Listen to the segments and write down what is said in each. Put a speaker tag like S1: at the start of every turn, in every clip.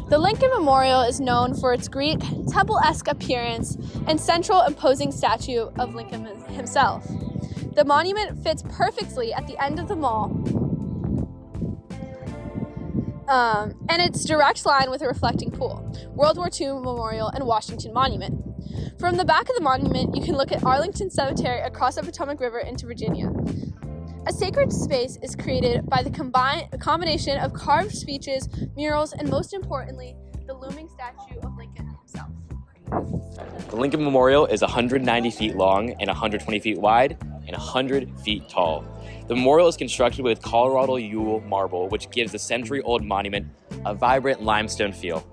S1: The Lincoln Memorial is known for its Greek, temple-esque appearance and central imposing statue of Lincoln himself. The monument fits perfectly at the end of the mall, and its direct line with a reflecting pool, World War II Memorial, and Washington Monument. From the back of the monument, you can look at Arlington Cemetery across the Potomac River into Virginia. A sacred space is created by the combination of carved speeches, murals, and most importantly, the looming statue of Lincoln himself.
S2: The Lincoln Memorial is 190 feet long and 120 feet wide and 100 feet tall. The memorial is constructed with Colorado Yule marble, which gives the century-old monument a vibrant limestone feel.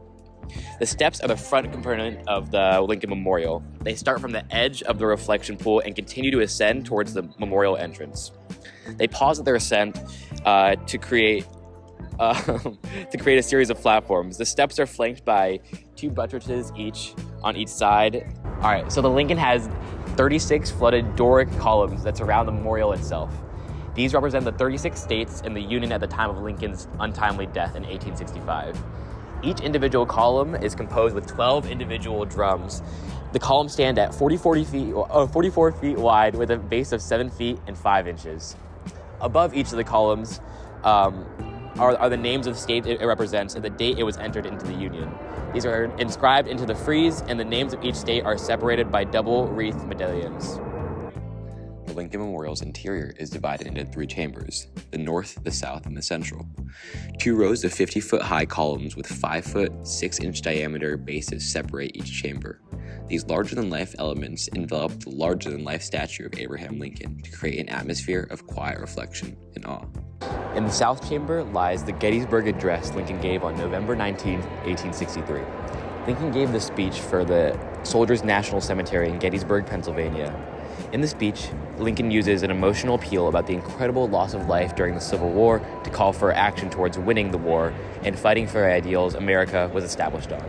S2: The steps are the front component of the Lincoln Memorial. They start from the edge of the reflection pool and continue to ascend towards the memorial entrance. They pause at their ascent to create a series of platforms. The steps are flanked by 2 buttresses each on each side. All right, so the Lincoln has 36 flooded Doric columns that surround the memorial itself. These represent the 36 states in the Union at the time of Lincoln's untimely death in 1865. Each individual column is composed with 12 individual drums. The columns stand at 44 feet wide with a base of 7 feet and 5 inches. Above each of the columns are the names of the state it represents and the date it was entered into the Union. These are inscribed into the frieze, and the names of each state are separated by double wreath medallions. The Lincoln Memorial's interior is divided into 3 chambers: the north, the south, and the central. 2 rows of 50-foot-high columns with 5-foot, 6-inch diameter bases separate each chamber. These larger-than-life elements envelop the larger-than-life statue of Abraham Lincoln to create an atmosphere of quiet reflection and awe. In the south chamber lies the Gettysburg Address Lincoln gave on November 19, 1863. Lincoln gave the speech for the Soldiers' National Cemetery in Gettysburg, Pennsylvania. In the speech, Lincoln uses an emotional appeal about the incredible loss of life during the Civil War to call for action towards winning the war and fighting for ideals America was established on.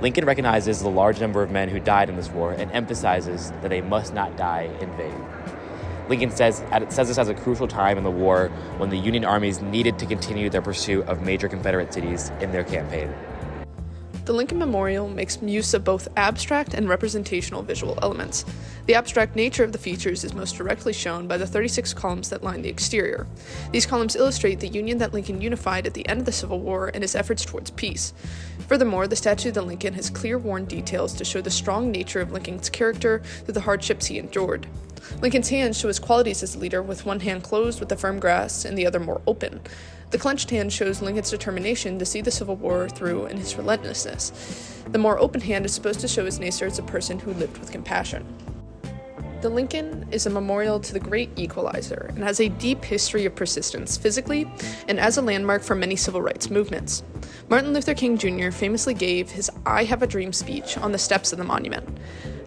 S2: Lincoln recognizes the large number of men who died in this war and emphasizes that they must not die in vain. Lincoln says this as a crucial time in the war when the Union armies needed to continue their pursuit of major Confederate cities in their campaign.
S3: The Lincoln Memorial makes use of both abstract and representational visual elements. The abstract nature of the features is most directly shown by the 36 columns that line the exterior. These columns illustrate the Union that Lincoln unified at the end of the Civil War and his efforts towards peace. Furthermore, the statue of Lincoln has clear, worn details to show the strong nature of Lincoln's character through the hardships he endured. Lincoln's hands show his qualities as a leader, with one hand closed with the firm grasp and the other more open. The clenched hand shows Lincoln's determination to see the Civil War through and his relentlessness. The more open hand is supposed to show his nature as a person who lived with compassion. The Lincoln is a memorial to the great equalizer and has a deep history of persistence physically and as a landmark for many civil rights movements. Martin Luther King Jr. famously gave his "I Have a Dream" speech on the steps of the monument.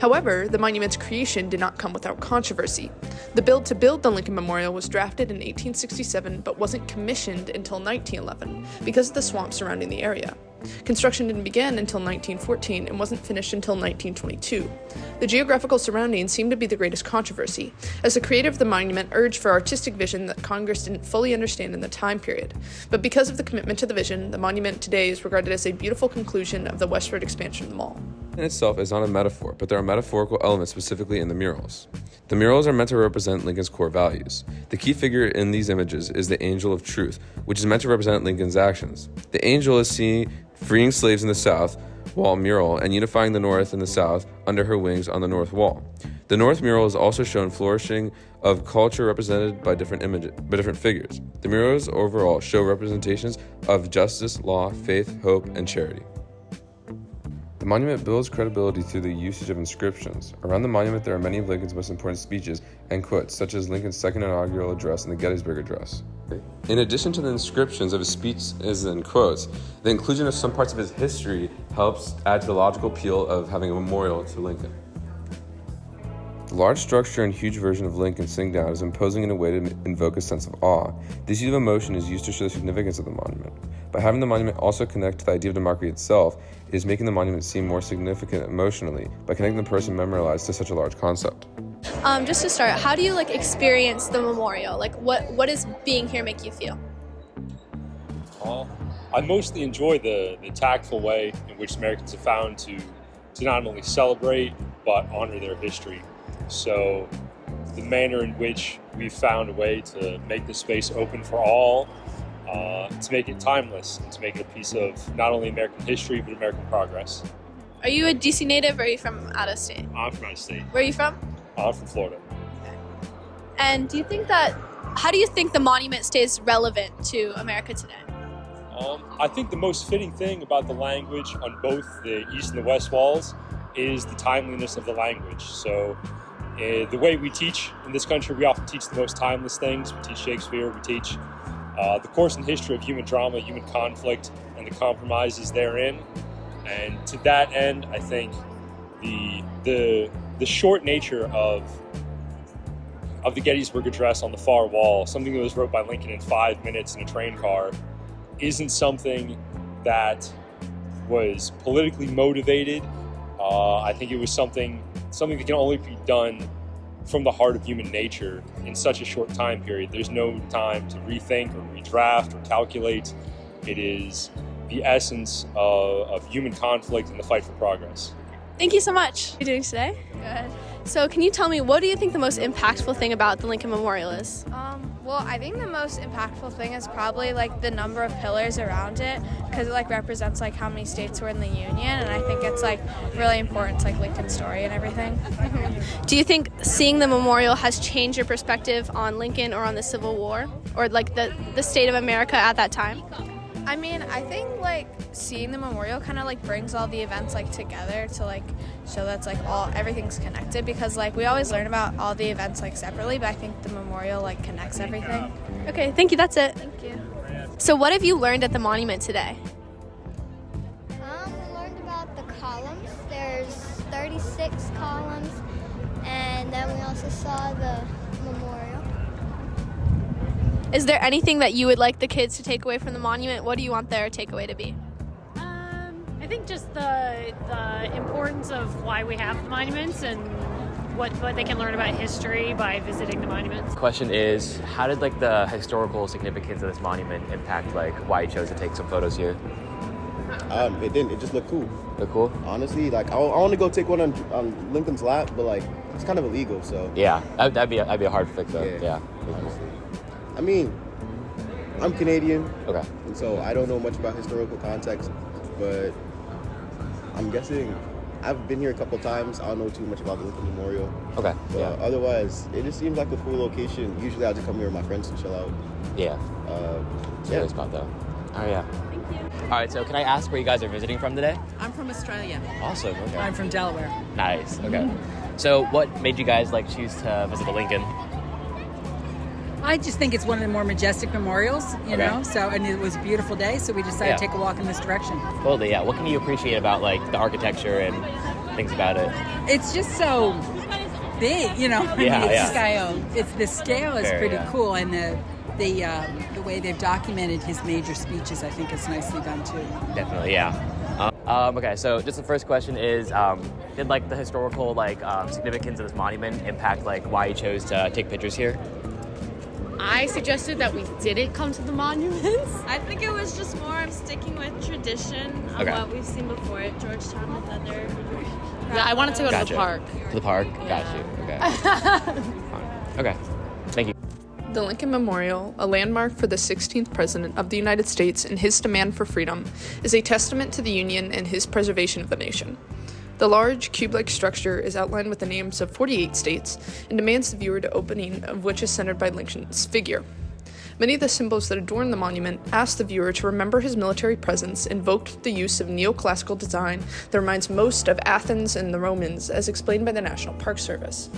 S3: However, the monument's creation did not come without controversy. The bill to build the Lincoln Memorial was drafted in 1867 but wasn't commissioned until 1911 because of the swamp surrounding the area. Construction didn't begin until 1914 and wasn't finished until 1922. The geographical surroundings seemed to be the greatest controversy, as the creator of the monument urged for artistic vision that Congress didn't fully understand in the time period. But because of the commitment to the vision, the monument today is regarded as a beautiful conclusion of the westward expansion of the mall.
S4: In itself is not a metaphor, but there are metaphorical elements specifically in the murals. The murals are meant to represent Lincoln's core values. The key figure in these images is the Angel of Truth, which is meant to represent Lincoln's actions. The angel is seen freeing slaves in the South Wall mural and unifying the North and the South under her wings on the North Wall. The North mural is also shown flourishing of culture represented by different figures. The murals overall show representations of justice, law, faith, hope, and charity. The monument builds credibility through the usage of inscriptions. Around the monument there are many of Lincoln's most important speeches and quotes, such as Lincoln's second inaugural address and the Gettysburg Address. In addition to the inscriptions of his speeches and quotes, the inclusion of some parts of his history helps add to the logical appeal of having a memorial to Lincoln. The large structure and huge version of Lincoln sitting down is imposing in a way to invoke a sense of awe. This use of emotion is used to show the significance of the monument. By having the monument also connect to the idea of democracy itself, it is making the monument seem more significant emotionally by connecting the person memorialized to such a large concept.
S1: Just to start, how do you experience the memorial? What does being here make you feel?
S5: Tall, I mostly enjoy the tactful way in which Americans have found to not only celebrate but honor their history. So the manner in which we've found a way to make the space open for all, to make it timeless, and to make it a piece of not only American history but American progress.
S1: Are you a DC native or are you from out of state?
S5: I'm from out of state.
S1: Where are you from?
S5: I'm from Florida.
S1: And how do you think the monument stays relevant to America today?
S5: I think the most fitting thing about the language on both the east and the west walls is the timeliness of the language. So the way we teach in this country, we often teach the most timeless things. We teach Shakespeare, we teach the course and history of human drama, human conflict, and the compromises therein. And to that end, I think the short nature of the Gettysburg Address on the far wall, something that was wrote by Lincoln in 5 minutes in a train car, isn't something that was politically motivated. I think it was something that can only be done from the heart of human nature in such a short time period. There's no time to rethink or redraft or calculate. It is the essence of human conflict and the fight for progress.
S1: Thank you so much. How are you doing today? Good. So can you tell me, what do you think the most impactful thing about the Lincoln Memorial is?
S6: Well, I think the most impactful thing is probably like the number of pillars around it, because it like represents like how many states were in the Union, and I think it's like really important to like Lincoln's story and everything.
S1: Do you think seeing the memorial has changed your perspective on Lincoln or on the Civil War, or like the state of America at that time?
S6: I mean, I think like seeing the memorial kind of like brings all the events like together to like show that's like everything's connected, because like we always learn about all the events like separately, but I think the memorial like connects everything.
S1: Okay, thank you. That's it.
S6: Thank you.
S1: So what have you learned at the monument today?
S7: We learned about the columns. There's 36 columns, and then we also saw the memorial.
S1: Is there anything that you would like the kids to take away from the monument? What do you want their takeaway to be?
S8: I think just the importance of why we have the monuments and what they can learn about history by visiting the monuments.
S2: Question is, how did like the historical significance of this monument impact like why you chose to take some photos here?
S9: It didn't. It just looked cool.
S2: Look cool?
S9: Honestly, like I want to go take one on Lincoln's lap, but like it's kind of illegal. So
S2: Yeah, that'd be a hard fix though. Yeah.
S9: honestly. I mean, I'm Canadian,
S2: Okay.
S9: and so I don't know much about historical context, but I'm guessing I've been here a couple times. I don't know too much about the Lincoln Memorial.
S2: Okay.
S9: But
S2: Yeah.
S9: otherwise, it just seems like a cool location. Usually, I just come here with my friends to chill out.
S2: Yeah. It's a
S9: Yeah.
S2: good spot though. Oh yeah. Thank you. All right. So can I ask where you guys are visiting from today?
S10: I'm from Australia.
S2: Awesome. Okay.
S10: I'm from Delaware.
S2: Nice. Okay. So what made you guys like choose to visit the Lincoln?
S10: I just think it's one of the more majestic memorials, you
S2: Okay.
S10: know. So, and it was a beautiful day, so we decided
S2: Yeah.
S10: to take a walk in this direction.
S2: Totally. Yeah. What can you appreciate about like the architecture and things about it?
S10: It's just so big, you know.
S2: Yeah,
S10: it's
S2: yeah.
S10: Scale. It's the scale is
S2: Fair,
S10: pretty
S2: yeah.
S10: cool, and the way they've documented his major speeches, I think, is nicely done too.
S2: Definitely. Yeah. Okay. So just the first question is, did like the historical significance of this monument impact like why you chose to take pictures here?
S11: I suggested that we didn't come to the monuments.
S12: I think it was just more of sticking with tradition of
S2: Okay.
S12: what we've seen before at Georgetown with other.
S11: Yeah, I wanted to go to
S2: Gotcha.
S11: the park.
S2: To the park?
S11: Yeah.
S2: Got you. Okay. Okay. Thank you.
S3: The Lincoln Memorial, a landmark for the 16th President of the United States and his demand for freedom, is a testament to the Union and his preservation of the nation. The large, cube-like structure is outlined with the names of 48 states and demands the viewer to opening of which is centered by Lincoln's figure. Many of the symbols that adorn the monument ask the viewer to remember his military presence, invoked the use of neoclassical design that reminds most of Athens and the Romans, as explained by the National Park Service.